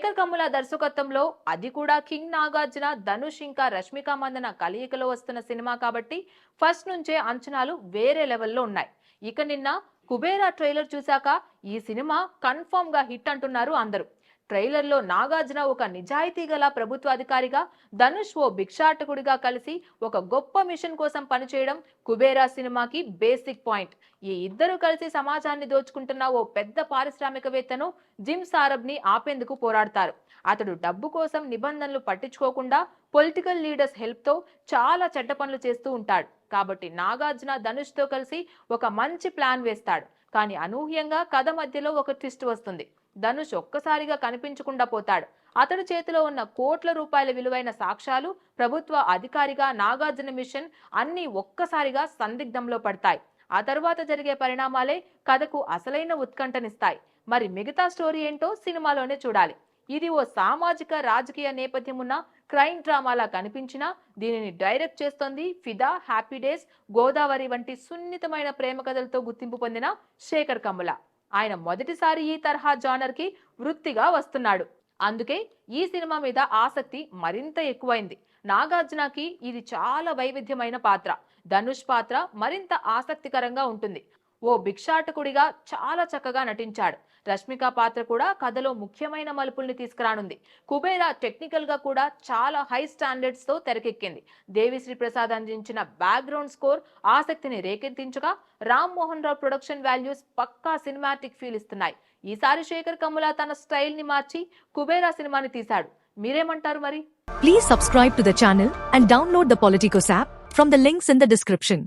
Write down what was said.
శేఖర్ కమ్ముల దర్శకత్వంలో, అది కూడా కింగ్ నాగార్జున, ధనుష్ ఇంకా రష్మిక మందన కలయికలో వస్తున్న సినిమా కాబట్టి ఫస్ట్ నుంచే అంచనాలు వేరే లెవెల్లో ఉన్నాయి. ఇక నిన్న కుబేరా ట్రైలర్ చూశాక ఈ సినిమా కన్ఫర్మ్ గా హిట్ అంటున్నారు అందరూ. ట్రైలర్లో నాగార్జున ఒక నిజాయితీ గల ప్రభుత్వ అధికారిగా, ధనుష్ ఓ భిక్షాటకుడిగా కలిసి ఒక గొప్ప మిషన్ కోసం పనిచేయడం కుబేరా సినిమాకి బేసిక్ పాయింట్. ఈ ఇద్దరు కలిసి సమాజాన్ని దోచుకుంటున్న ఓ పెద్ద పారిశ్రామికవేత్తను, జిమ్ సారబ్ ని ఆపేందుకు పోరాడతారు. అతడు డబ్బు కోసం నిబంధనలు పట్టించుకోకుండా పొలిటికల్ లీడర్స్ హెల్ప్ తో చాలా చెడ్డ పనులు చేస్తూ ఉంటాడు. కాబట్టి నాగార్జున ధనుష్ తో కలిసి ఒక మంచి ప్లాన్ వేస్తాడు. కానీ అనూహ్యంగా కథ మధ్యలో ఒక ట్విస్ట్ వస్తుంది. ధనుష్ ఒక్కసారిగా కనిపించకుండా పోతాడు. అతడి చేతిలో ఉన్న కోట్ల రూపాయల విలువైన సాక్ష్యాలు, ప్రభుత్వ అధికారిగా నాగార్జున మిషన్ అన్నీ ఒక్కసారిగా సందిగ్ధంలో పడతాయి. ఆ తరువాత జరిగే పరిణామాలే కథకు అసలైన ఉత్కంఠనిస్తాయి. మరి మిగతా స్టోరీ ఏంటో సినిమాలోనే చూడాలి. ఇది ఓ సామాజిక రాజకీయ నేపథ్యం ఉన్న క్రైమ్ డ్రామాలా కనిపించినా, దీనిని డైరెక్ట్ చేస్తోంది ఫిదా, హ్యాపీ డేస్, గోదావరి వంటి సున్నితమైన ప్రేమ కథలతో గుర్తింపు పొందిన శేఖర్ కమ్ముల. ఆయన మొదటిసారి ఈ తరహా జానర్ కి వృత్తిగా వస్తున్నాడు. అందుకే ఈ సినిమా మీద ఆసక్తి మరింత ఎక్కువైంది. నాగార్జునకి ఇది చాలా వైవిధ్యమైన పాత్ర, ధనుష్ పాత్ర మరింత ఆసక్తికరంగా ఉంటుంది. ఓ భిక్షాటకుడిగా చాలా చక్కగా నటించాడు. రష్మిక పాత్ర కూడా కథలో ముఖ్యమైన మలుపుల్ని తీసుకురానుంది. కుబేరా టెక్నికల్ గా కూడా చాలా హై స్టాండర్డ్స్ తో తెరకెక్కింది. దేవిశ్రీ ప్రసాద్ అందించిన బ్యాక్గ్రౌండ్ స్కోర్ ఆసక్తిని రేకెత్తించగా, రామ్ మోహన్ రావు ప్రొడక్షన్ వాల్యూస్ పక్కా సినిమాటిక్ ఫీల్ ఇస్తున్నాయి. ఈసారి శేఖర్ కమ్ముల తన స్టైల్ ని మార్చి కుబేరా సినిమాని తీశాడు. మీరేమంటారు మరి? Please subscribe to the channel and download the Politicos app from the links in the description.